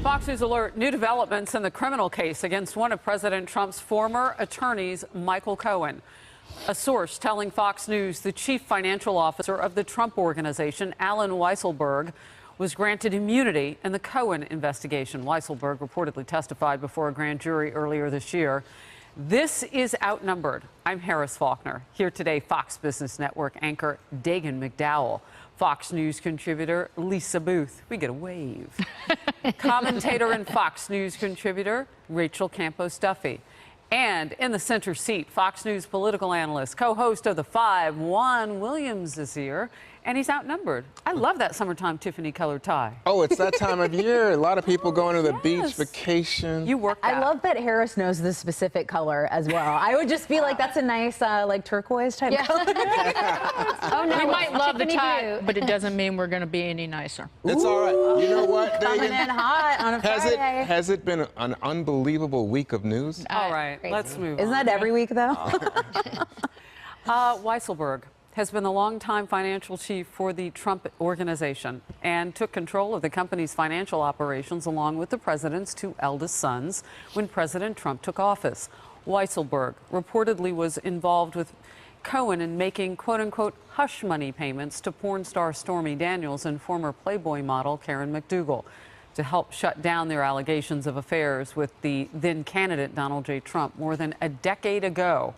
Fox News Alert, new developments in the criminal case against one of President Trump's former attorneys, Michael Cohen. A source telling Fox News the chief financial officer of the Trump Organization, Alan Weisselberg, was granted immunity in the Cohen investigation. Weisselberg reportedly testified before a grand jury earlier this year. This is Outnumbered. I'm Harris Faulkner. Here today, Fox Business Network anchor Dagan McDowell, Fox News contributor Lisa Booth. We get a wave. Commentator and Fox News contributor Rachel Campos-Duffy. And in the center seat, Fox News political analyst, co-host of The Five, Juan Williams is here, and he's outnumbered. I love that summertime Tiffany-colored tie. Oh, it's that time of year. A lot of people going to the beach, vacation. You work that. I love that Harris knows the specific color as well. I would just be like, that's a nice, like, turquoise type color. Oh, no, we might love the tie, but it doesn't mean we're going to be any nicer. It's all right. You know what, Coming Dagan? in hot on a Friday. Has it been an unbelievable week of news? All right, Crazy. let's move Isn't on. that every week, though? Weisselberg has been the longtime financial chief for the Trump Organization and took control of the company's financial operations along with the president's two eldest sons when President Trump took office. Weisselberg reportedly was involved with Cohen in making quote-unquote hush money payments to porn star Stormy Daniels and former Playboy model Karen McDougal to help shut down their allegations of affairs with the then candidate Donald J. Trump more than a decade ago.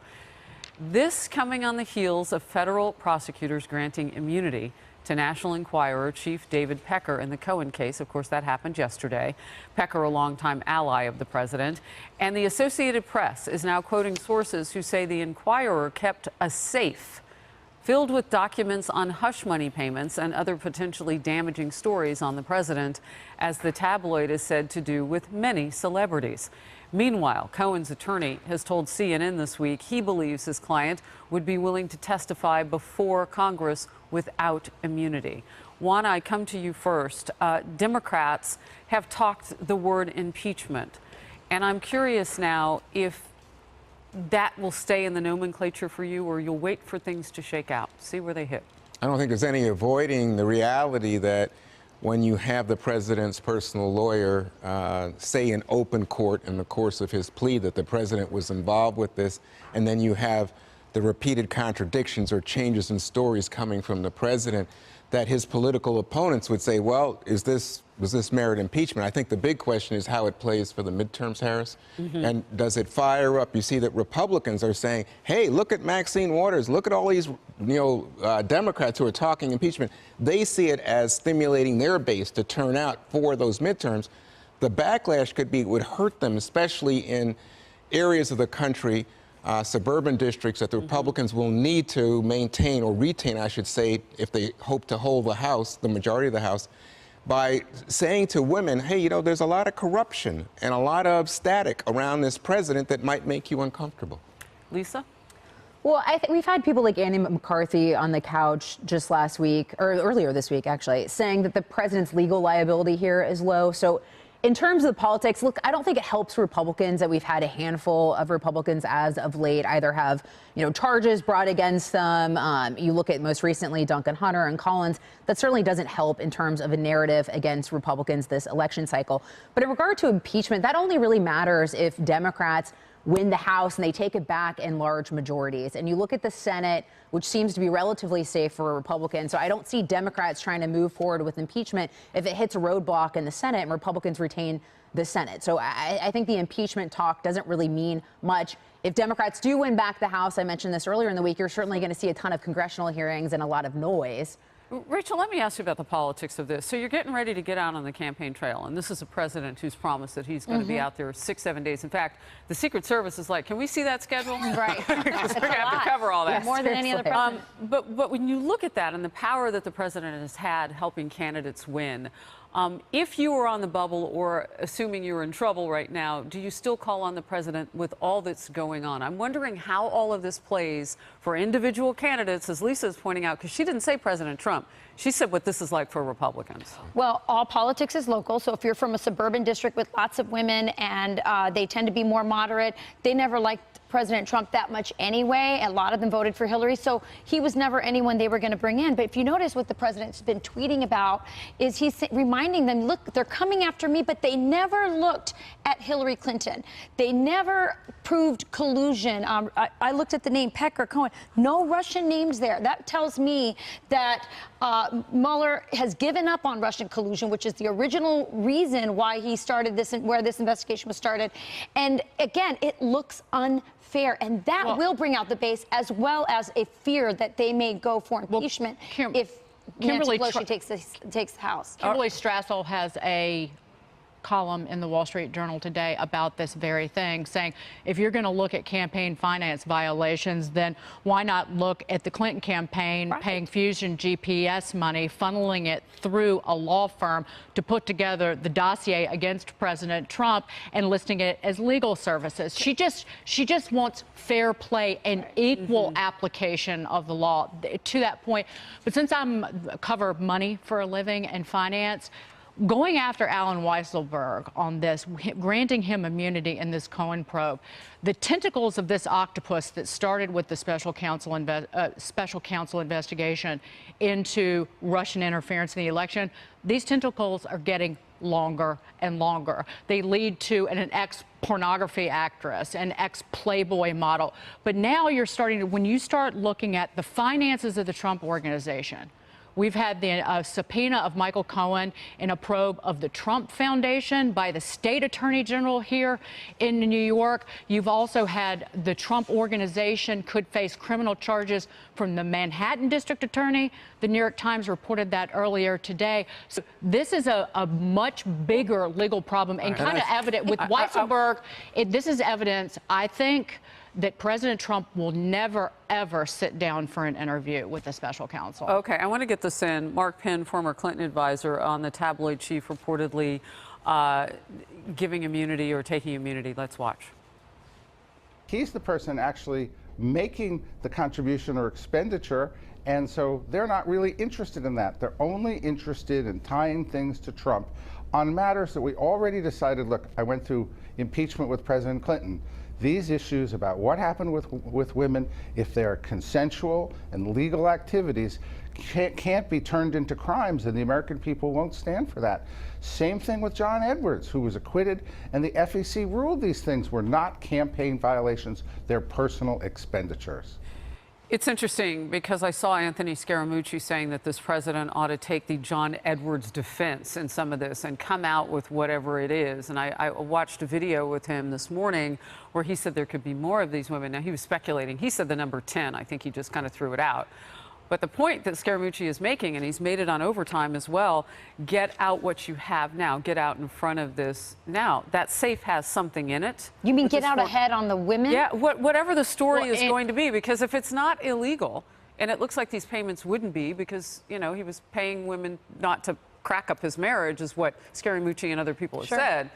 This coming on the heels of federal prosecutors granting immunity to National Enquirer chief David Pecker in the Cohen case. Of course, that happened yesterday. Pecker, a longtime ally of the president. And the Associated Press is now quoting sources who say the Enquirer kept a safe filled with documents on hush money payments and other potentially damaging stories on the president, as the tabloid is said to do with many celebrities. Meanwhile, Cohen's attorney has told CNN this week he believes his client would be willing to testify before Congress without immunity. Juan, I come to you first. Democrats have talked the word impeachment, and I'm curious now if that will stay in the nomenclature for you, or you'll wait for things to shake out, see where they hit. I don't think there's any avoiding the reality that when you have the president's personal lawyer say in open court in the course of his plea that the president was involved with this, and then you have the repeated contradictions or changes in stories coming from the president, that his political opponents would say, well, was this merit impeachment? I think the big question is how it plays for the midterms, Harris. And does it fire up? You see that Republicans are saying, hey, look at Maxine Waters, look at all these Democrats who are talking impeachment. They see it as stimulating their base to turn out for those midterms. The backlash would hurt them, especially in areas of the country, suburban districts that the Republicans will need to maintain or retain, I should say, if they hope to hold the House, the majority of the House, by saying to women, hey, you know, there's a lot of corruption and a lot of static around this president that might make you uncomfortable. Lisa? Well, I think we've had people like Andy McCarthy on the couch just last week, or earlier this week, actually, saying that the president's legal liability here is low. So in terms of the politics, look, I don't think it helps Republicans that we've had a handful of Republicans as of late either have, charges brought against them. You look at most recently Duncan Hunter and Collins. That certainly doesn't help in terms of a narrative against Republicans this election cycle. But in regard to impeachment, that only really matters if Democrats win the House and they take it back in large majorities. And you look at the Senate, which seems to be relatively safe for Republicans. So I don't see Democrats trying to move forward with impeachment if it hits a roadblock in the Senate and Republicans retain the Senate. So I think the impeachment talk doesn't really mean much. If Democrats do win back the House, I mentioned this earlier in the week, you're certainly going to see a ton of congressional hearings and a lot of noise. Rachel, let me ask you about the politics of this. So you're getting ready to get out on the campaign trail, and this is a president who's promised that he's going to be out there 6-7 days. In fact, the Secret Service is like, can we see that schedule? Right. Because we're going to have to cover all that. Yeah, more than any other president. But when you look at that and the power that the president has had helping candidates win, if you were on the bubble or assuming you're in trouble right now, do you still call on the president with all that's going on? I'm wondering how all of this plays for individual candidates, as Lisa is pointing out, because she didn't say President Trump. She said what this is like for Republicans. Well, all politics is local. So if you're from a suburban district with lots of women and they tend to be more moderate, they never liked President Trump that much anyway. A lot of them voted for Hillary, so he was never anyone they were going to bring in. But if you notice what the president's been tweeting about is he's reminding them, look, they're coming after me, but they never looked at Hillary Clinton. They never proved collusion. I looked at the name Pecker, Cohen. No Russian names there. That tells me that Mueller has given up on Russian collusion, which is the original reason why he started this and where this investigation was started. And again, it looks unfair, and that will bring out the base, as well as a fear that they may go for impeachment if Nancy Pelosi takes the House. Kimberly Strassel has a column in the Wall Street Journal today about this very thing, saying if you're going to look at campaign finance violations, then why not look at the Clinton campaign paying Fusion GPS money, funneling it through a law firm to put together the dossier against President Trump and listing it as legal services. She just wants fair play and equal application of the law to that point. But since I'm cover money for a living and finance, going after Alan Weisselberg on this, granting him immunity in this Cohen probe, the tentacles of this octopus that started with the special counsel investigation into Russian interference in the election, these tentacles are getting longer and longer. They lead to an ex-pornography actress, an ex-Playboy model. But now you're starting to, when you start looking at the finances of the Trump organization, we've had the subpoena of Michael Cohen in a probe of the Trump Foundation by the state attorney general here in New York. You've also had the Trump organization could face criminal charges from the Manhattan district attorney. The New York Times reported that earlier today. So this is a much bigger legal problem and kind of evident with Weisselberg. This is evidence, I think, that President Trump will never, ever sit down for an interview with the special counsel. Okay, I want to get this in. Mark Penn, former Clinton advisor on the tabloid chief, reportedly giving immunity or taking immunity. Let's watch. He's the person actually making the contribution or expenditure, and so they're not really interested in that. They're only interested in tying things to Trump on matters that we already decided. Look, I went through impeachment with President Clinton. These issues about what happened with women, if they're consensual and legal activities, can't be turned into crimes, and the American people won't stand for that. Same thing with John Edwards, who was acquitted, and the FEC ruled these things were not campaign violations, they're personal expenditures. It's interesting because I saw Anthony Scaramucci saying that this president ought to take the John Edwards defense in some of this and come out with whatever it is. And I watched a video with him this morning where he said there could be more of these women. Now, he was speculating. He said the number 10. I think he just kind of threw it out. But the point that Scaramucci is making, and he's made it on Overtime as well, get out what you have now. Get out in front of this now. That safe has something in it. You mean get out ahead on the women? Yeah, whatever the story is going to be, because if it's not illegal, and it looks like these payments wouldn't be because, you know, he was paying women not to crack up his marriage, is what Scaramucci and other people have said.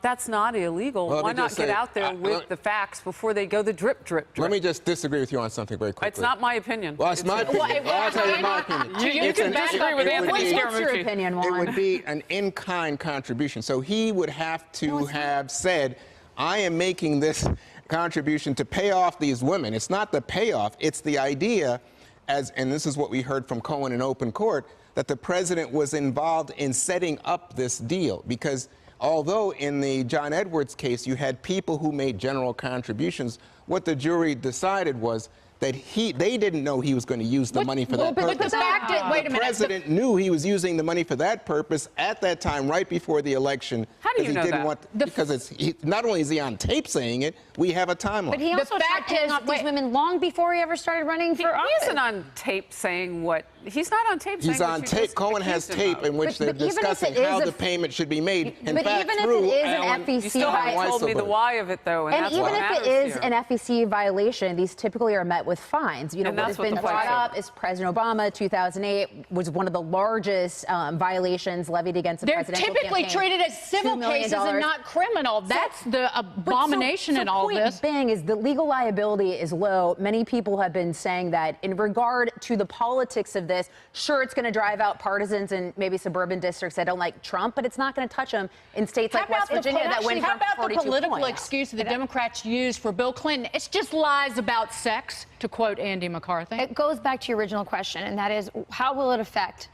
That's not illegal. Well, why not get out there with the facts before they go the drip, drip, drip? Let me just disagree with you on something very quickly. It's not my opinion. Well, it's my opinion. I'll tell you my opinion. You can disagree with Anthony Scaramucci. What's your opinion, Juan? It would be an in-kind contribution. So he would have to have said, I am making this contribution to pay off these women. It's not the payoff. It's the idea, and this is what we heard from Cohen in open court, that the president was involved in setting up this deal. Because although in the John Edwards case you had people who made general contributions, what the jury decided was that they didn't know he was going to use the money for that purpose. But the fact is, wait a minute. The president knew he was using the money for that purpose at that time, right before the election. How do you know that? Because not only is he on tape saying it, we have a timeline. But he also tried paying off these women long before he ever started running for office. He isn't on tape saying what. He's not on tape saying He's on tape. Cohen has tape in which they're discussing how the payment should be made. In fact, even if it is an FEC, you still haven't told me the why of it, though, and that's even what if it matters is here. an FEC violation, these typically are met with with fines. You know, And what that's has what been the brought fight's up over. is President Obama, 2008, was one of the largest violations levied against the They're presidential typically campaign. treated as civil $2 million. cases and not criminal. That's the abomination in all point this. being is the legal liability is low. Many people have been saying that in regard to the politics of this, sure, it's going to drive out partisans in maybe suburban districts that don't like Trump, but it's not going to touch them in states like West Virginia that win How for about 42 the political points. excuse the Democrats used for Bill Clinton? It's just lies about sex, to quote Andy McCarthy. It goes back to your original question, and that is, how will it affect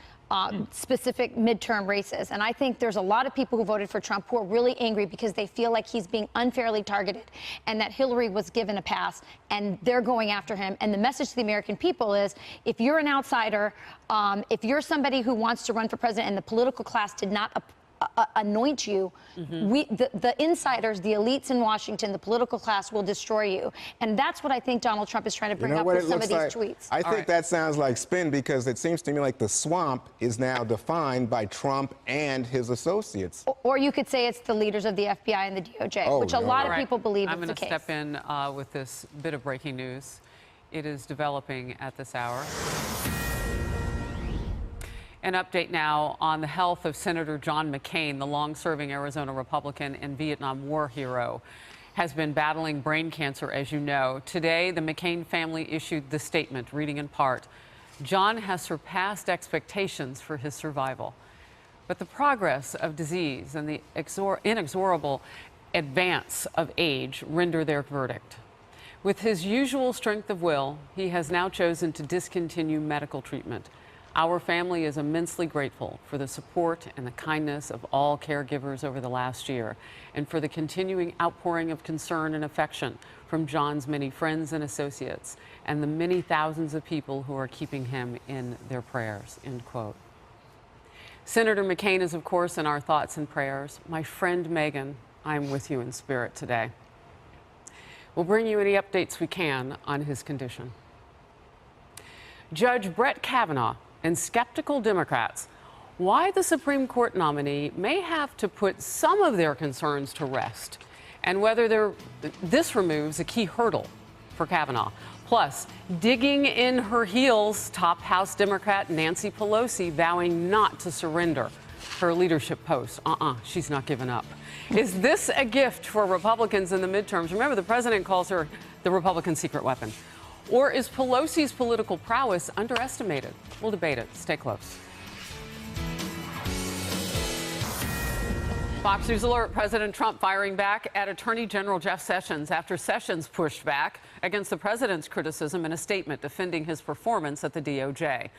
specific midterm races? And I think there's a lot of people who voted for Trump who are really angry because they feel like he's being unfairly targeted and that Hillary was given a pass and they're going after him. And the message to the American people is, if you're an outsider, if you're somebody who wants to run for president and the political class did not anoint you, the insiders, the elites in Washington, the political class will destroy you. And that's what I think Donald Trump is trying to bring up with some of these tweets. I think that sounds like spin, because it seems to me like the swamp is now defined by Trump and his associates. Or you could say it's the leaders of the FBI and the DOJ, which a lot of people believe is the I'm case. going to step in with this bit of breaking news. It is developing at this hour. An update now on the health of Senator John McCain, the long-serving Arizona Republican and Vietnam War hero, has been battling brain cancer, as you know. Today, the McCain family issued the statement, reading in part, "John has surpassed expectations for his survival." But the progress of disease and the inexorable advance of age render their verdict. With his usual strength of will, he has now chosen to discontinue medical treatment. Our family is immensely grateful for the support and the kindness of all caregivers over the last year, and for the continuing outpouring of concern and affection from John's many friends and associates, and the many thousands of people who are keeping him in their prayers, end quote. Senator McCain is, of course, in our thoughts and prayers. My friend Megan, I'm with you in spirit today. We'll bring you any updates we can on his condition. Judge Brett Kavanaugh and skeptical Democrats, why the Supreme Court nominee may have to put some of their concerns to rest, and whether this removes a key hurdle for Kavanaugh. Plus, digging in her heels, top House Democrat Nancy Pelosi vowing not to surrender her leadership post. She's not giving up. Is this a gift for Republicans in the midterms? Remember, the president calls her the Republican secret weapon. Or is Pelosi's political prowess underestimated? We'll debate it. Stay close. Fox News alert, President Trump firing back at Attorney General Jeff Sessions after Sessions pushed back against the president's criticism in a statement defending his performance at the DOJ.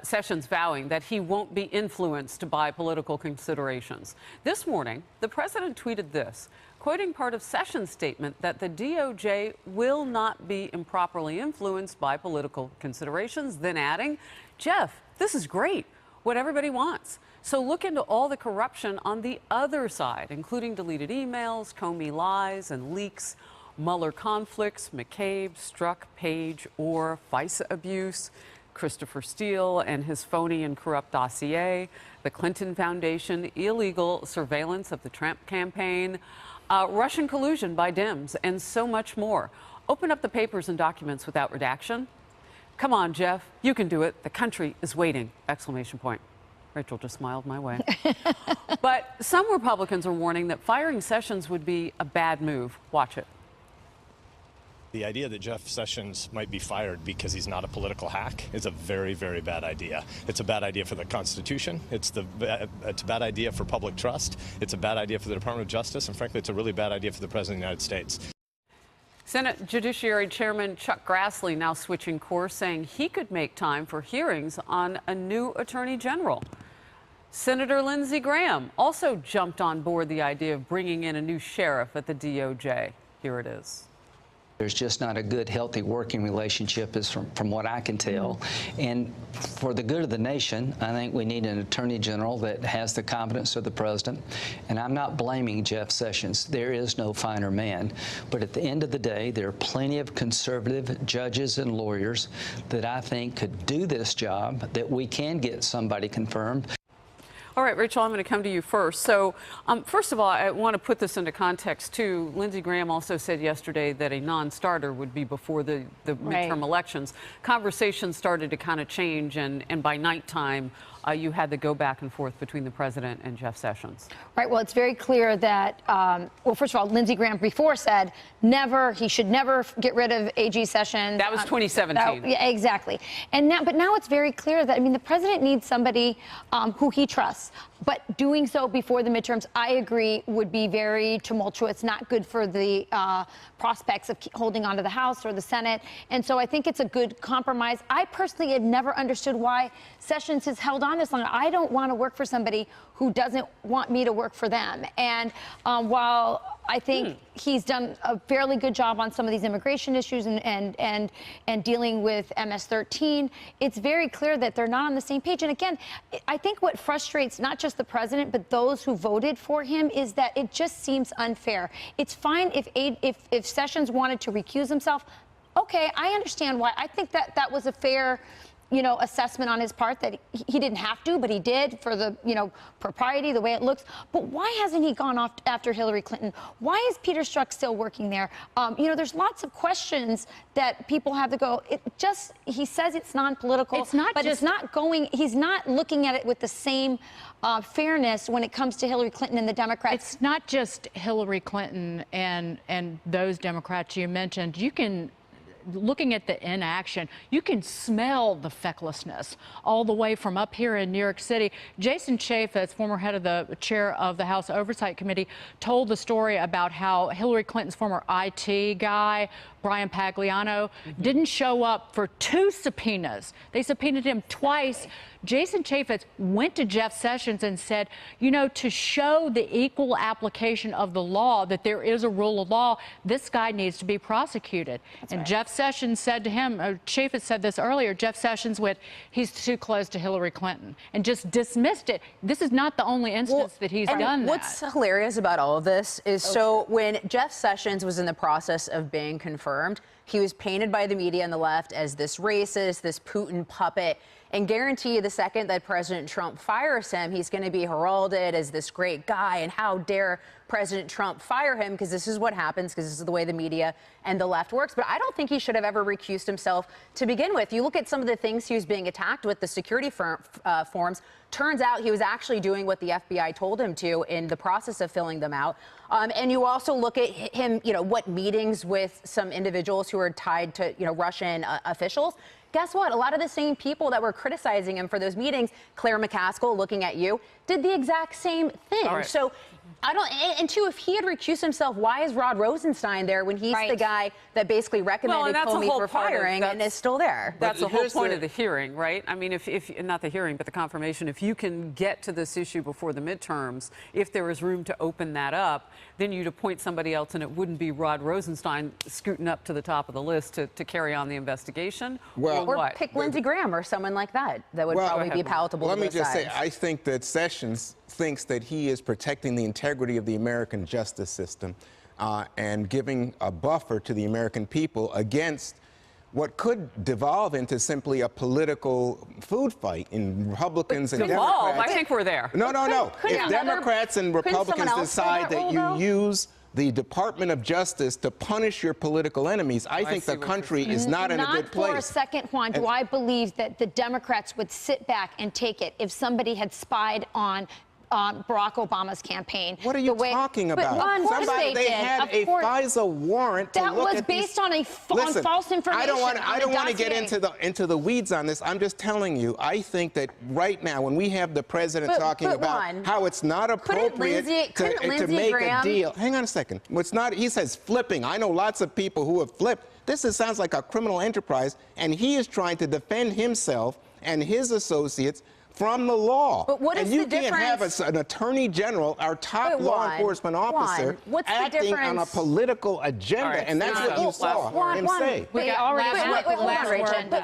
Sessions vowing that he won't be influenced by political considerations. This morning, the president tweeted this, quoting part of Sessions' statement that the DOJ will not be improperly influenced by political considerations, then adding, "Jeff, this is great, what everybody wants. So look into all the corruption on the other side, including deleted emails, Comey lies and leaks, Mueller conflicts, McCabe, Strzok, Page, or FISA abuse, Christopher Steele and his phony and corrupt dossier, the Clinton Foundation, illegal surveillance of the Trump campaign, Russian collusion by Dems, and so much more. Open up the papers and documents without redaction. Come on, Jeff, you can do it. The country is waiting!" Exclamation point. Rachel just smiled my way. But some Republicans are warning that firing Sessions would be a bad move. Watch it. The idea that Jeff Sessions might be fired because he's not a political hack is a very, very bad idea. It's a bad idea for the Constitution. It's a bad idea for public trust. It's a bad idea for the Department of Justice. And frankly, it's a really bad idea for the President of the United States. Senate Judiciary Chairman Chuck Grassley now switching course, saying he could make time for hearings on a new Attorney General. Senator Lindsey Graham also jumped on board the idea of bringing in a new sheriff at the DOJ. Here it is. There's just not a good, healthy working relationship, from what I can tell. And for the good of the nation, I think we need an attorney general that has the competence of the president. And I'm not blaming Jeff Sessions. There is no finer man. But at the end of the day, there are plenty of conservative judges and lawyers that I think could do this job, that we can get somebody confirmed. All right, Rachel, I'm going to come to you first. So, first of all, I want to put this into context, too. Lindsey Graham also said yesterday that a non-starter would be before the midterm elections. Conversations started to kind of change, and by nighttime, you had to go back and forth between the president and Jeff Sessions. Right. Well, it's very clear that, well, first of all, Lindsey Graham before said he should never get rid of AG Sessions. That was 2017. Yeah, exactly. And now, but now it's very clear that, I mean, the president needs somebody who he trusts. But doing so before the midterms, I agree, would be very tumultuous, not good for the prospects of holding on to the House or the Senate. And so I think it's a good compromise. I personally have never understood why Sessions has held on this long. I don't want to work for somebody who doesn't want me to work for them. And while I think he's done a fairly good job on some of these immigration issues and dealing with MS-13, it's very clear that they're not on the same page. And again, I think what frustrates not just the president, but those who voted for him is that it just seems unfair. It's fine if Sessions wanted to recuse himself. Okay, I understand why. I think that was a fair, assessment on his part, that he didn't have to, but he did for the, propriety, the way it looks. But why hasn't he gone off after Hillary Clinton? Why is Peter Strzok still working there? There's lots of questions that people have to go. He says it's non-political, he's not looking at it with the same fairness when it comes to Hillary Clinton and the Democrats. It's not just Hillary Clinton and those Democrats you mentioned. Looking at the inaction, you can smell the fecklessness all the way from up here in New York City. Jason Chaffetz, former head of the chair of the House Oversight Committee, told the story about how Hillary Clinton's former IT guy, Brian Pagliano, didn't show up for 2 subpoenas. They subpoenaed him twice. Jason Chaffetz went to Jeff Sessions and said, to show the equal application of the law, that there is a rule of law, this guy needs to be prosecuted. And Jeff Sessions said to him, Chaffetz said this earlier, Jeff Sessions he's too close to Hillary Clinton, and just dismissed it. This is not the only instance that he's done that. What's hilarious about all of this is, when Jeff Sessions was in the process of being confirmed, he was painted by the media and the left as this racist, this Putin puppet, and guarantee the second that President Trump fires him, he's going to be heralded as this great guy, and how dare President Trump fire him, because this is what happens, because this is the way the media and the left works. But I don't think he should have ever recused himself to begin with. You look at some of the things he was being attacked with, the security forms. Turns out he was actually doing what the FBI told him to in the process of filling them out. And you also look at him, what meetings with some individuals who are tied to, Russian officials. Guess what? A lot of the same people that were criticizing him for those meetings, Claire McCaskill, looking at you, did the exact same thing. Right. So I don't, and two, if he had recused himself, why is Rod Rosenstein there when he's the guy that basically recommended Comey for firing and is still there? That's the whole point of the hearing, right? I mean, if not the hearing, but the confirmation, if you can get to this issue before the midterms, if there is room to open that up, then you'd appoint somebody else, and it wouldn't be Rod Rosenstein scooting up to the top of the list to carry on the investigation. Or pick Lindsey Graham or someone like that. That would probably be palatable. Let me just say, I think that Sessions thinks that he is protecting the integrity of the American justice system and giving a buffer to the American people against what could devolve into simply a political food fight in Republicans and Democrats. I think we're there. No. If Democrats and Republicans decide that you use the Department of Justice to punish your political enemies, I think the country is not in a good place. Not for a second, Juan, do I believe that the Democrats would sit back and take it if somebody had spied on Barack Obama's campaign. What are you talking about? They had a FISA warrant to look at based on false information. I don't want to get into the weeds on this. I'm just telling you, I think that right now, when we have the president talking about how it's not appropriate to make a deal. Hang on a second. It's not. He says flipping. I know lots of people who have flipped. This sounds like a criminal enterprise, and he is trying to defend himself and his associates from the law. But what is the difference? You can't have an attorney general, our top law enforcement officer, acting on a political agenda, and that's what you saw him say. But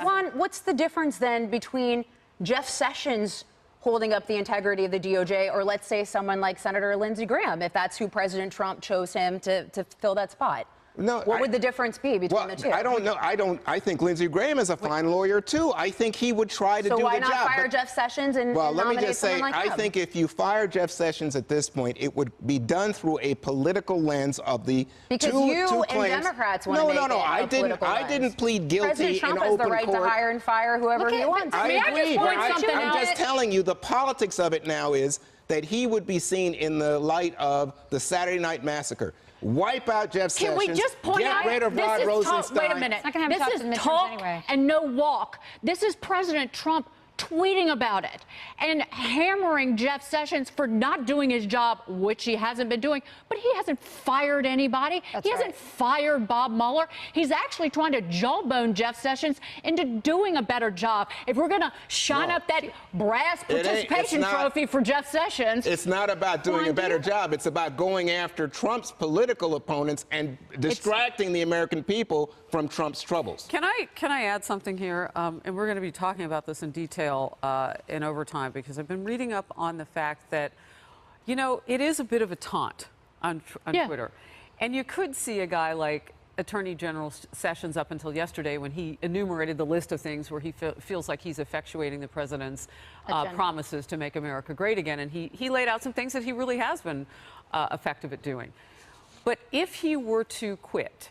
Juan, what's the difference then between Jeff Sessions holding up the integrity of the DOJ, or let's say someone like Senator Lindsey Graham, if that's who President Trump chose him to fill that spot? No, What would the difference be between the two? I don't know. I think Lindsey Graham is a fine lawyer too. I think he would try to do the job. So why not fire Jeff Sessions and Well, let me nominate just say, someone like him? I think if you fire Jeff Sessions at this point, it would be done through a political lens of the because two you and claims. Democrats want to make it I a political lens. didn't plead guilty President Trump in has open the right court. to hire and fire whoever he wants. I agree, but I'm just out? telling you, the politics of it now is that he would be seen in the light of the Saturday Night Massacre. Wipe out Jeff Sessions. Can we just point out get rid of Rod Rosenstein. Wait a minute. Not gonna have this talk is to the midterms talk anyway. and no walk. This is President Trump tweeting about it and hammering Jeff Sessions for not doing his job, which he hasn't been doing. But he hasn't fired anybody. He hasn't fired Bob Mueller. He's actually trying to jawbone Jeff Sessions into doing a better job. If we're going to shine up that brass participation trophy for Jeff Sessions. It's not about doing a better job. It's about going after Trump's political opponents and distracting the American people from Trump's troubles. Can I add something here? And we're going to be talking about this in detail in overtime, because I've been reading up on the fact that, you know, it is a bit of a taunt on Twitter. And you could see a guy like Attorney General Sessions up until yesterday, when he enumerated the list of things where he feels like he's effectuating the president's promises to make America great again. And he laid out some things that he really has been effective at doing. But if he were to quit,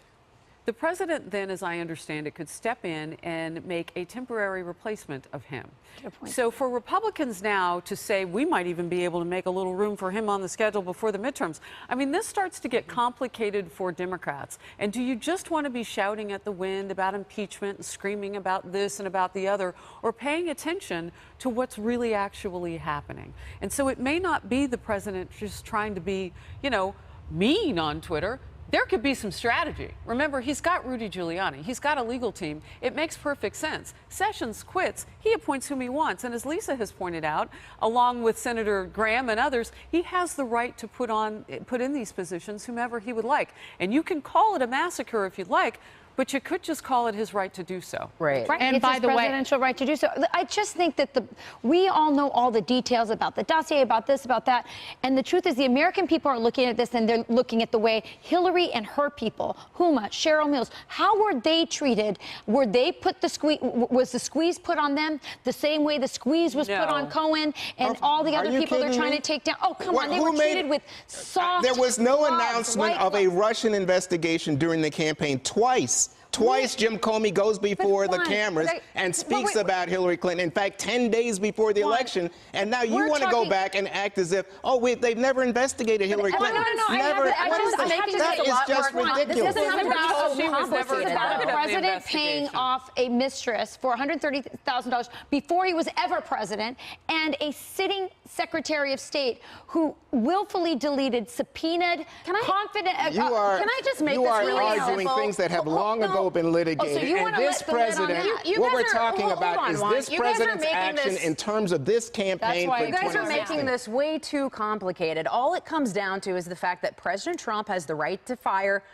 the president then, as I understand it, could step in and make a temporary replacement of him. So for Republicans now to say we might even be able to make a little room for him on the schedule before the midterms, I mean, this starts to get complicated for Democrats. And do you just want to be shouting at the wind about impeachment and screaming about this and about the other, or paying attention to what's really actually happening? And so it may not be the president just trying to be, you know, mean on Twitter. There could be some strategy. Remember, he's got Rudy Giuliani. He's got a legal team. It makes perfect sense. Sessions quits. He appoints whom he wants. And as Lisa has pointed out, along with Senator Graham and others, he has the right to put in these positions whomever he would like. And you can call it a massacre if you'd like, but you could just call it his right to do so. Right. And it's by his the way, presidential right to do so. I just think that we all know all the details about the dossier, about this, about that. And the truth is, the American people are looking at this, and they're looking at the way Hillary and her people, Huma, Cheryl Mills, how were they treated? Were they put was the squeeze put on them the same way the squeeze was put on Cohen and all the other people they're trying to take down? Oh, come on. They were treated with soft There was no gloves, announcement white of a gloves. Russian investigation during the campaign. Twice Jim Comey goes before the cameras and speaks about Hillary Clinton. In fact, 10 days before the election. And now you want to go back and act as if, they've never investigated Hillary Clinton. Never. That is just ridiculous. This isn't about She was never It's about part the of the president paying investigation. off a mistress for $130,000 before he was ever president, and a sitting Secretary of State who willfully deleted, subpoenaed, confident. Can I just make you this are really arguing simple? things that have long ago been litigated. you And wanna this let the lid on president, that? You what guys we're are- talking hold about on, is Juan. this You guys are president's making action this- in terms of this campaign why for You guys are 2016. making this way too complicated. All it comes down to is the fact that President Trump has the right to fire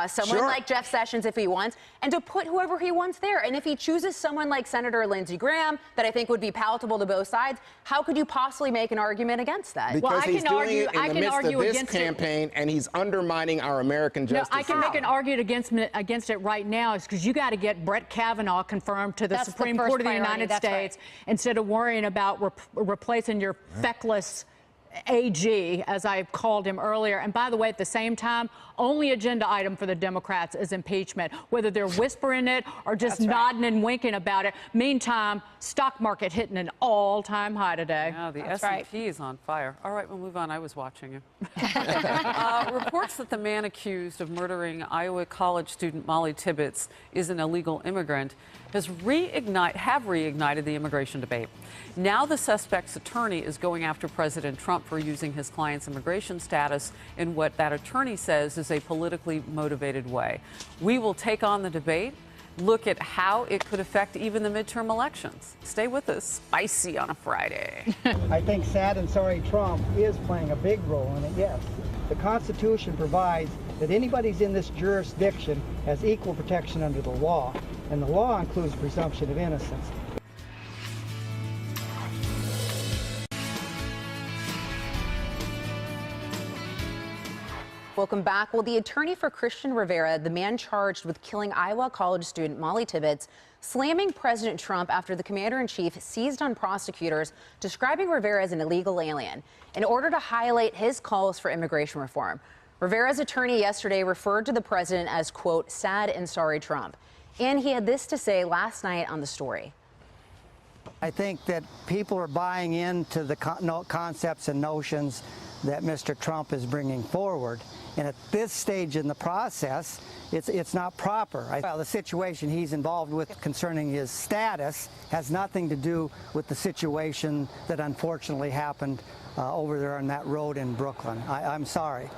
someone like Jeff Sessions if he wants, and to put whoever he wants there. And if he chooses someone like Senator Lindsey Graham, that I think would be palatable to both sides, how could you possibly make an argument against that? Because he's doing it in the midst of this campaign, and he's undermining our American justice I can make an argument against it right now, is because you got to get Brett Kavanaugh confirmed to the Supreme Court of the United States instead of worrying about replacing your feckless AG, as I called him earlier. And by the way, at the same time, only agenda item for the Democrats is impeachment, whether they're whispering it or just nodding and winking about it. Meantime, stock market hitting an all-time high today. Yeah, the S&P is on fire. All right, we'll move on. I was watching you. Reports that the man accused of murdering Iowa college student Mollie Tibbets is an illegal immigrant have reignited the immigration debate. Now the suspect's attorney is going after President Trump for using his client's immigration status in what that attorney says is a politically motivated way. We will take on the debate, look at how it could affect even the midterm elections. Stay with us. Spicy on a Friday. I think sad and sorry Trump is playing a big role in it, yes. The Constitution provides that anybody who's in this jurisdiction has equal protection under the law, and the law includes presumption of innocence. Welcome back. Well, the attorney for Christian Rivera, the man charged with killing Iowa college student Mollie Tibbets, slamming President Trump after the commander-in-chief seized on prosecutors describing Rivera as an illegal alien in order to highlight his calls for immigration reform. Rivera's attorney yesterday referred to the president as, quote, sad and sorry Trump. And he had this to say last night on The Story. I think that people are buying into the concepts and notions that Mr. Trump is bringing forward. And at this stage in the process, it's not proper. Well, the situation he's involved with concerning his status has nothing to do with the situation that unfortunately happened over there on that road in Brooklyn. I'm sorry.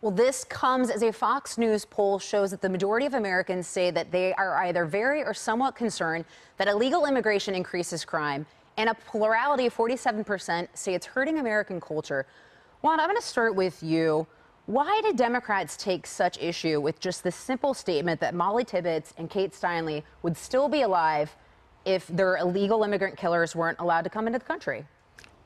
Well, this comes as a Fox News poll shows that the majority of Americans say that they are either very or somewhat concerned that illegal immigration increases crime, and a plurality of 47% say it's hurting American culture. Juan, I'm going to start with you. Why did Democrats take such issue with just the simple statement that Mollie Tibbets and Kate Steinle would still be alive if their illegal immigrant killers weren't allowed to come into the country?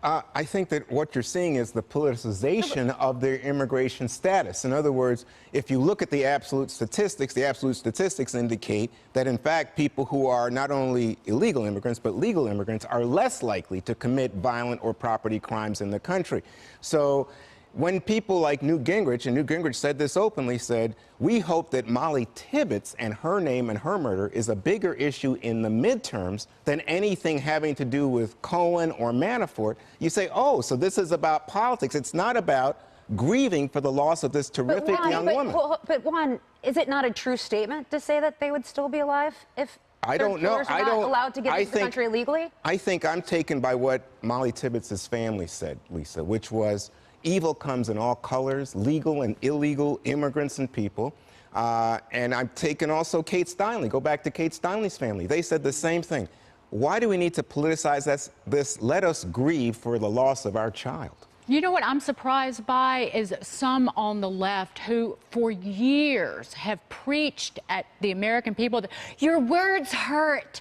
I think that what you're seeing is the politicization of their immigration status. In other words, if you look at the absolute statistics indicate that, in fact, people who are not only illegal immigrants but legal immigrants are less likely to commit violent or property crimes in the country. So when people like Newt Gingrich, and Newt Gingrich said this openly, said, we hope that Mollie Tibbets and her name and her murder is a bigger issue in the midterms than anything having to do with Cohen or Manafort, you say, oh, so this is about politics. It's not about grieving for the loss of this terrific young woman. But Juan, is it not a true statement to say that they would still be alive if I don't know. I don't allowed to get into the country legally? I think I'm taken by what Mollie Tibbets' family said, Lisa, which was, evil comes in all colors, legal and illegal immigrants and people. And I'm taking also Kate Steinle. Go back to Kate Steinle's family. They said the same thing. Why do we need to politicize this? Let us grieve for the loss of our child. You know what I'm surprised by is some on the left who for years have preached at the American people that your words hurt.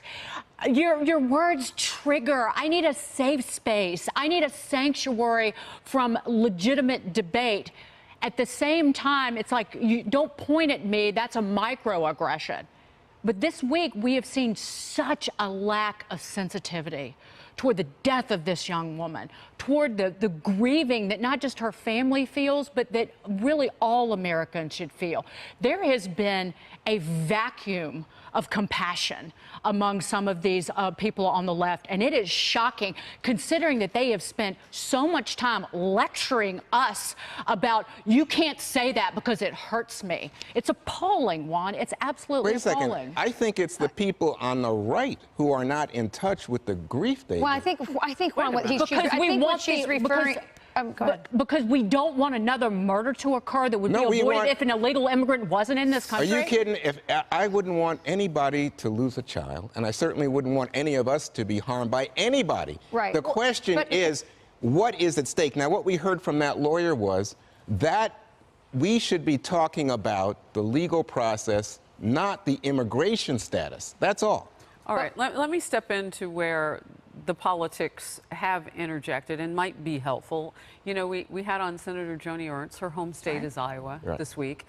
Your words trigger. I need a safe space. I need a sanctuary from legitimate debate. At the same time, it's like, you don't point at me. That's a microaggression. But this week, we have seen such a lack of sensitivity toward the death of this young woman, toward the grieving that not just her family feels, but that really all Americans should feel. There has been a vacuum of compassion among some of these people on the left, and it is shocking considering that they have spent so much time lecturing us about you can't say that because it hurts me. It's appalling, Juan. It's absolutely appalling. Wait a second. I think it's the people on the right who are not in touch with the grief they Well, I think Juan, what she's referring. Because we don't want another murder to occur that would be avoided if an illegal immigrant wasn't in this country. Are you kidding? I wouldn't want anybody to lose a child, and I certainly wouldn't want any of us to be harmed by anybody. Right. The question is, what is at stake? Now, what we heard from that lawyer was that we should be talking about the legal process, not the immigration status. That's all. All right, let me step into where the politics have interjected and might be helpful. You know, we had on Senator Joni Ernst, her home state is Iowa this week.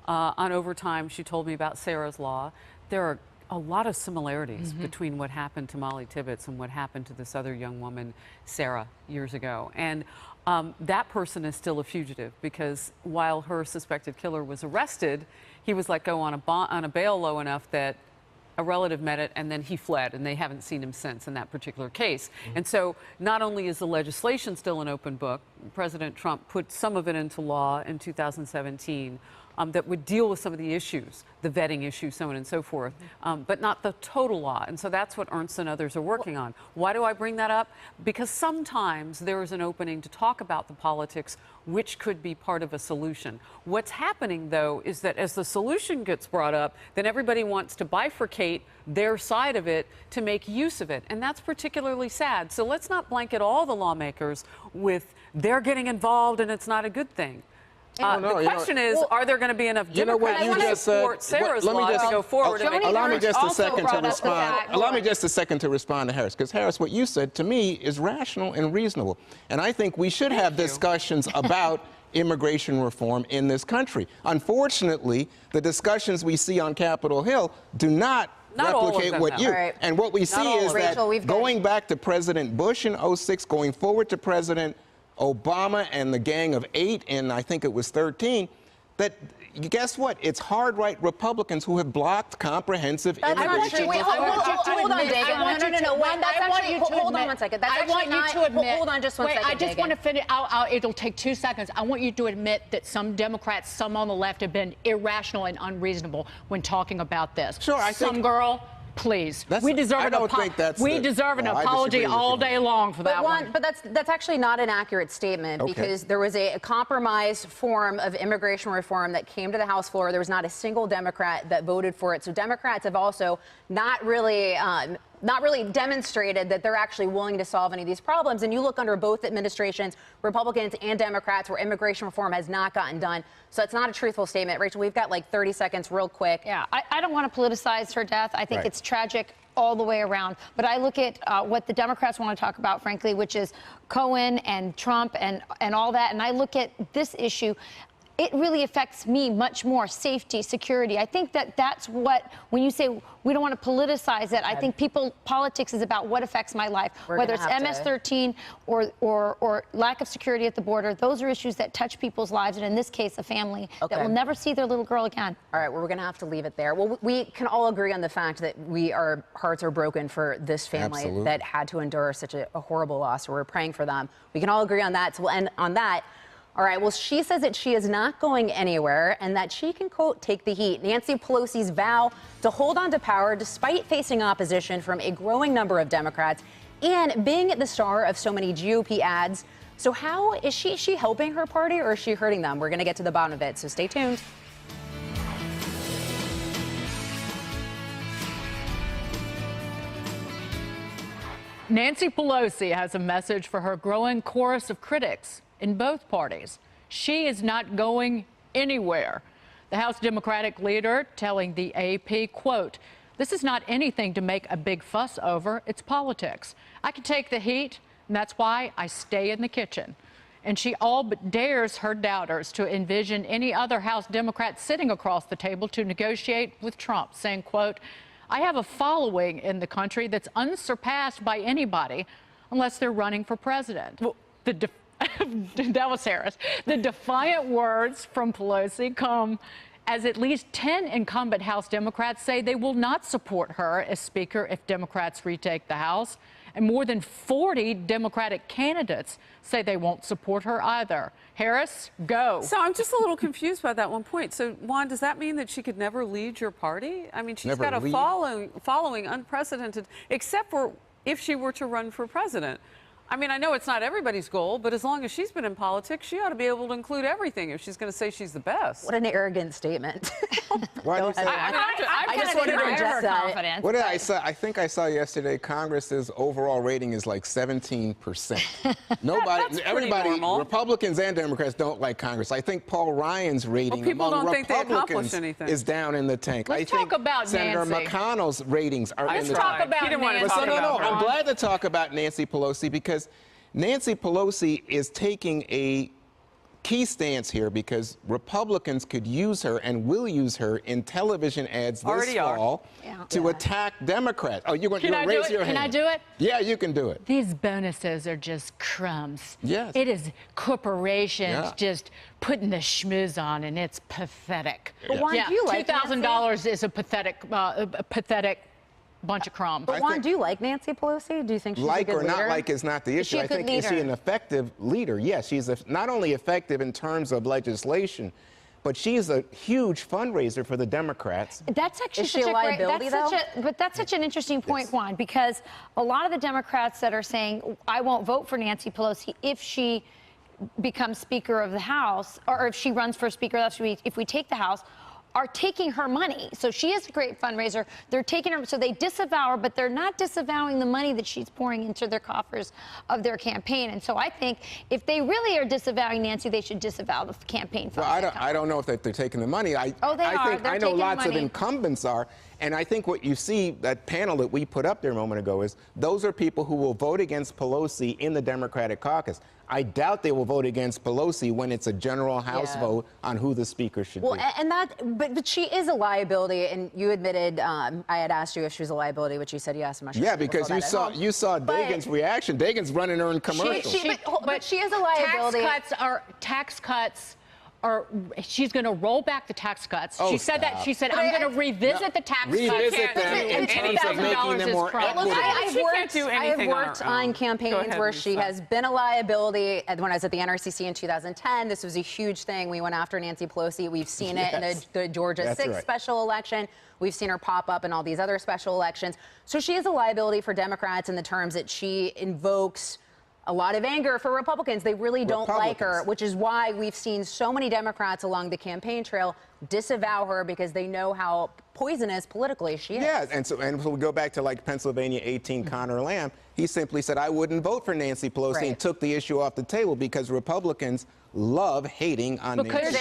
On Overtime, she told me about Sarah's Law. There are a lot of similarities between what happened to Mollie Tibbets and what happened to this other young woman, Sarah, years ago. And that person is still a fugitive because while her suspected killer was arrested, he was let go on a bail low enough that a relative met it, and then he fled, and they haven't seen him since in that particular case. And so not only is the legislation still an open book, President Trump put some of it into law in 2017 that would deal with some of the issues, the vetting issue, so on and so forth, but not the total law. And so that's what Ernst and others are working on. Why do I bring that up? Because sometimes there is an opening to talk about the politics, which could be part of a solution. What's happening, though, is that as the solution gets brought up, then everybody wants to bifurcate their side of it to make use of it. And that's particularly sad. So let's not blanket all the lawmakers with they're getting involved and it's not a good thing. The question is, are there going to be enough Democrats you to just said? support Sarah's law to go forward? Allow me just a second to brought up the respond. fact- Allow me just a second to respond to Harris, because Harris, what you said to me is rational and reasonable, and I think we should have discussions about immigration reform in this country. Unfortunately, the discussions we see on Capitol Hill do not replicate what you. Right. And what we see is that going back to President Bush in '06, going forward to President Obama and the Gang of 8 in, I think it was 13, that guess what? It's hard-right Republicans who have blocked comprehensive immigration. Wait, hold on, David. Hold on one second. I want you to admit. Hold on just one second. I just want to finish. It'll take 2 seconds. I want you to admit that some Democrats, some on the left, have been irrational and unreasonable when talking about this. Sure, I think. Some girl. Please, we deserve an apology all day long for that one. But that's actually not an accurate statement, because there was a compromise form of immigration reform that came to the House floor. There was not a single Democrat that voted for it. So Democrats have also not really demonstrated that they're actually willing to solve any of these problems. And you look under both administrations, Republicans and Democrats, where immigration reform has not gotten done. So it's not a truthful statement. Rachel, we've got like 30 seconds real quick. Yeah, I don't want to politicize her death. I think it's tragic all the way around. But I look at what the Democrats want to talk about, frankly, which is Cohen and Trump and all that. And I look at this issue. It really affects me much more. Safety, security. I think that's what, when you say we don't want to politicize it, I think politics is about what affects my life. Whether it's MS-13 or lack of security at the border, those are issues that touch people's lives, and in this case, a family that will never see their little girl again. All right, well, we're going to have to leave it there. Well, we can all agree on the fact that our hearts are broken for this family that had to endure such a horrible loss. So we're praying for them. We can all agree on that, so we'll end on that. All right, well, she says that she is not going anywhere and that she can, quote, take the heat. Nancy Pelosi's vow to hold on to power despite facing opposition from a growing number of Democrats and being the star of so many GOP ads. So how is she helping her party, or is she hurting them? We're going to get to the bottom of it, so stay tuned. Nancy Pelosi has a message for her growing chorus of critics in both parties. She is not going anywhere. The House Democratic leader telling the AP, quote, "This is not anything to make a big fuss over. It's politics. I can take the heat, and that's why I stay in the kitchen." And she all but dares her doubters to envision any other House Democrat sitting across the table to negotiate with Trump, saying, quote, "I have a following in the country that's unsurpassed by anybody unless they're running for president." Well, that was Harris. The defiant words from Pelosi come as at least 10 incumbent House Democrats say they will not support her as Speaker if Democrats retake the House. And more than 40 Democratic candidates say they won't support her either. Harris, go. So I'm just a little confused by that one point. So, Juan, does that mean that she could never lead your party? I mean, she's got a following unprecedented, except for if she were to run for president. I mean, I know it's not everybody's goal, but as long as she's been in politics, she ought to be able to include everything if she's going to say she's the best. What an arrogant statement. I just wanted to her confidence. What did I say? I think I saw yesterday Congress's overall rating is like 17%. Everybody, Republicans and Democrats don't like Congress. I think Paul Ryan's rating among Republicans is down in the tank. Let's talk about Senator Nancy. McConnell's ratings are in the tank. Let's talk about Nancy. No, I'm glad to talk about Nancy Pelosi because Nancy Pelosi is taking a key stance here because Republicans could use her and will use her in television ads this fall to attack Democrats. Oh, you're going to raise your hand. Can I do it? Yeah, you can do it. These bonuses are just crumbs. Yes. It is corporations just putting the schmooze on, and it's pathetic. But Juan, do you like $2,000 is a pathetic bunch of crumbs. But Juan, do you like Nancy Pelosi? Do you think she's a good leader? Like or not like is not the issue. I think, is she an effective leader? Yes, she's not only effective in terms of legislation, but she's a huge fundraiser for the Democrats. That's actually is she a liability, but that's such an interesting point, Juan, because a lot of the Democrats that are saying, I won't vote for Nancy Pelosi if she becomes Speaker of the House, or if she runs for Speaker, if we take the House, are taking her money. So she is a great fundraiser. They're taking her, so they disavow her, but they're not disavowing the money that she's pouring into their coffers of their campaign. And so I think if they really are disavowing Nancy, they should disavow the campaign funds. Well, I don't know if they're taking the money. I know lots of incumbents are. And I think what you see, that panel that we put up there a moment ago, is those are people who will vote against Pelosi in the Democratic caucus. I doubt they will vote against Pelosi when it's a general House vote on who the speaker should be. And but she is a liability, and you admitted, I had asked you if she was a liability, but you said yes. I'm not sure. Yeah, because you saw Dagan's reaction. Dagan's running her own commercial. But she is a liability. Tax cuts are, she's going to roll back the tax cuts. Oh, she said that. She said, I'm going to revisit the tax cuts. Revisit them in terms of making them more equitable. I have worked on campaigns where she has been a liability. When I was at the NRCC in 2010, this was a huge thing. We went after Nancy Pelosi. We've seen it in the Georgia 6 special election. We've seen her pop up in all these other special elections. So she is a liability for Democrats in the terms that she invokes a lot of anger for Republicans. They really don't like her, which is why we've seen so many Democrats along the campaign trail disavow her because they know how poisonous politically she is. Yeah, and so we go back to like Pennsylvania 18 Connor Lamb. He simply said, I wouldn't vote for Nancy Pelosi and took the issue off the table because Republicans love hating on Nancy Pelosi. They're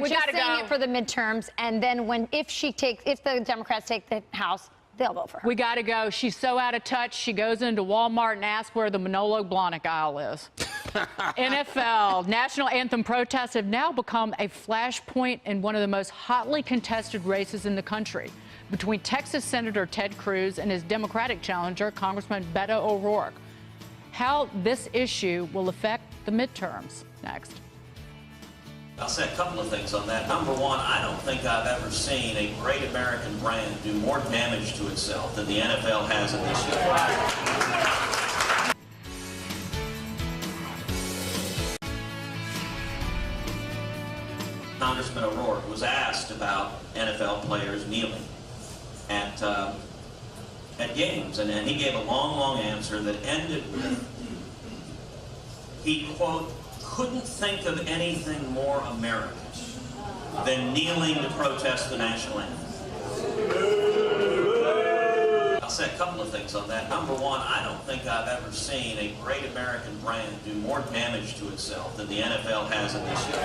just saying it for the midterms, and then if the Democrats take the House, they'll vote for her. We got to go. She's so out of touch. She goes into Walmart and asks where the Manolo Blahnik aisle is. NFL national anthem protests have now become a flashpoint in one of the most hotly contested races in the country between Texas Senator Ted Cruz and his Democratic challenger, Congressman Beto O'Rourke. How this issue will affect the midterms. Next. I'll say a couple of things on that. Number one, I don't think I've ever seen a great American brand do more damage to itself than the NFL has in this year. Congressman O'Rourke was asked about NFL players kneeling at games, and he gave a long answer that ended with, he, quote, couldn't think of anything more American than kneeling to protest the national anthem. I'll say a couple of things on that. Number one, I don't think I've ever seen a great American brand do more damage to itself than the NFL has in this year.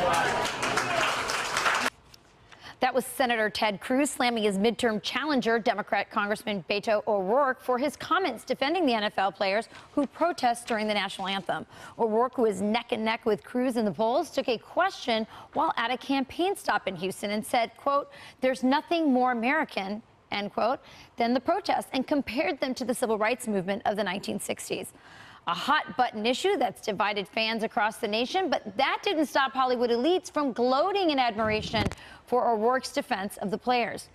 That was Senator Ted Cruz slamming his midterm challenger, Democrat Congressman Beto O'Rourke, for his comments defending the NFL players who protest during the national anthem. O'Rourke, who is neck and neck with Cruz in the polls, took a question while at a campaign stop in Houston and said, quote, there's nothing more American, end quote, than the protests, and compared them to the civil rights movement of the 1960s. A hot-button issue that's divided fans across the nation, but that didn't stop Hollywood elites from gloating in admiration for O'Rourke's defense of the players.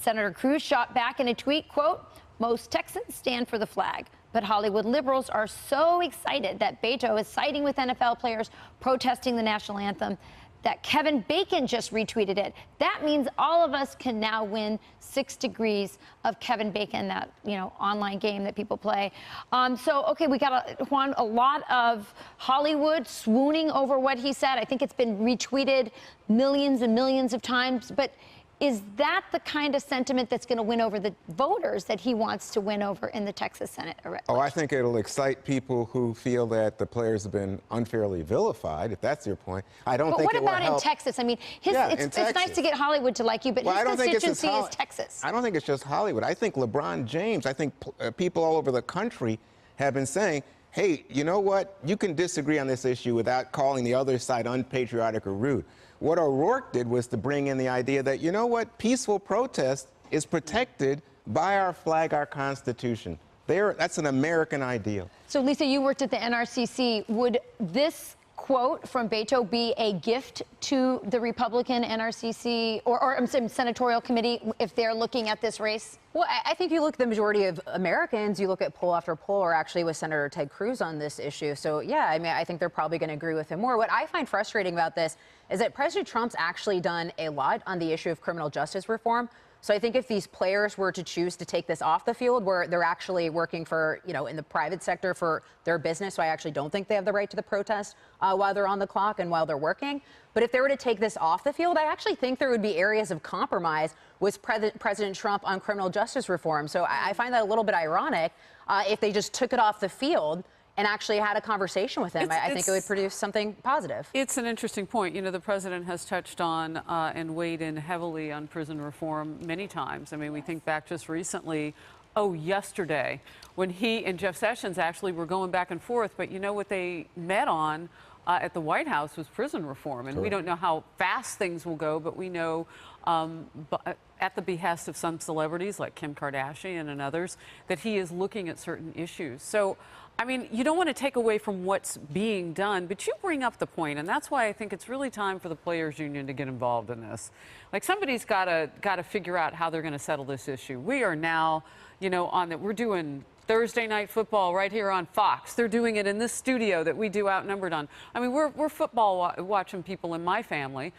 Senator Cruz shot back in a tweet, quote, most Texans stand for the flag, but Hollywood liberals are so excited that Beto is siding with NFL players protesting the national anthem that Kevin Bacon just retweeted it. That means all of us can now win 6 degrees of Kevin Bacon, that, online game that people play. Okay, we got Juan, a lot of Hollywood swooning over what he said. I think it's been retweeted millions and millions of times, but is that the kind of sentiment that's going to win over the voters that he wants to win over in the Texas Senate election? Oh, I think it'll excite people who feel that the players have been unfairly vilified, if that's your point. I don't think it will help. But what about in Texas? I mean, it's nice to get Hollywood to like you, but his constituency is Texas. I don't think it's just Hollywood. I think LeBron James, I think people all over the country have been saying, hey, you know what? You can disagree on this issue without calling the other side unpatriotic or rude. What O'Rourke did was to bring in the idea that, you know what, peaceful protest is protected by our flag, our Constitution. That's an American ideal. So, Lisa, you worked at the NRCC. Would this quote from Beto be a gift to the Republican NRCC or senatorial committee if they're looking at this race? Well, I think you look at the majority of Americans, you look at poll after poll, are actually with Senator Ted Cruz on this issue. So, yeah, I mean, I think they're probably going to agree with him more. What I find frustrating about this is that President Trump's actually done a lot on the issue of criminal justice reform. So I think if these players were to choose to take this off the field, where they're actually working for, in the private sector for their business, so I actually don't think they have the right to the protest while they're on the clock and while they're working. But if they were to take this off the field, I actually think there would be areas of compromise with President Trump on criminal justice reform. So I find that a little bit ironic if they just took it off the field and actually had a conversation with him. I think it would produce something positive. It's an interesting point. The president has touched on and weighed in heavily on prison reform many times. I mean, we think back just recently, yesterday, when he and Jeff Sessions actually were going back and forth. But what they met on at the White House was prison reform. And we don't know how fast things will go, but we know at the behest of some celebrities like Kim Kardashian and others, that he is looking at certain issues. So, I mean, you don't want to take away from what's being done, but you bring up the point, and that's why I think it's really time for the Players Union to get involved in this. Like, somebody's got to figure out how they're going to settle this issue. We are now, we're doing Thursday Night Football right here on Fox. They're doing it in this studio that we do Outnumbered on. I mean, we're football watching people in my family.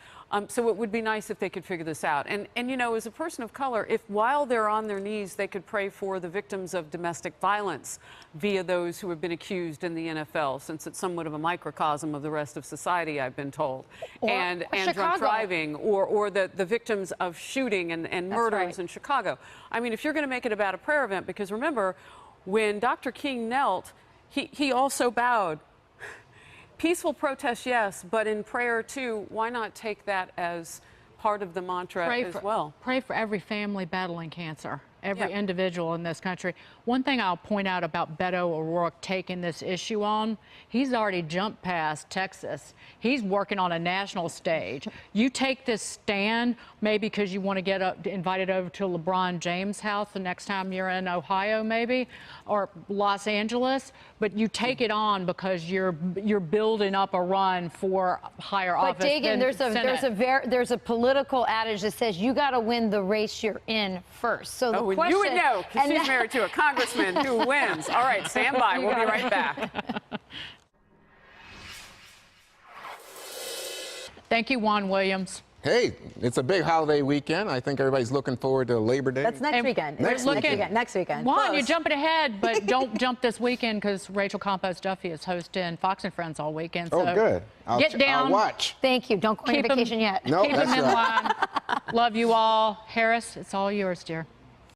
So it would be nice if they could figure this out. And as a person of color, if while they're on their knees, they could pray for the victims of domestic violence via those who have been accused in the NFL, since it's somewhat of a microcosm of the rest of society, I've been told. And drunk driving, or the victims of shooting and murders in Chicago. I mean, if you're going to make it about a prayer event, because remember, when Dr. King knelt, he also bowed. Peaceful protest, yes, but in prayer, too, why not take that as part of the mantra as well? Pray for every family battling cancer, every individual in this country. One thing I'll point out about Beto O'Rourke taking this issue on, he's already jumped past Texas. He's working on a national stage. You take this stand maybe because you want to get invited over to LeBron James' house the next time you're in Ohio, maybe, or Los Angeles, but you take it on because you're building up a run for higher office. But Dagan, there's a political adage that says you got to win the race you're in first. So the question, you would know, because she's married to a congressman who wins. All right, stand by. We'll be right back. Thank you, Juan Williams. Hey, it's a big holiday weekend. I think everybody's looking forward to Labor Day. That's next weekend. Next weekend. Juan, you're jumping ahead, but don't jump this weekend because Rachel Campos Duffy is hosting Fox and Friends all weekend. So good. Get down. I'll watch. Thank you. Don't go on vacation yet. No, Keep them in line. Love you all. Harris, it's all yours, dear.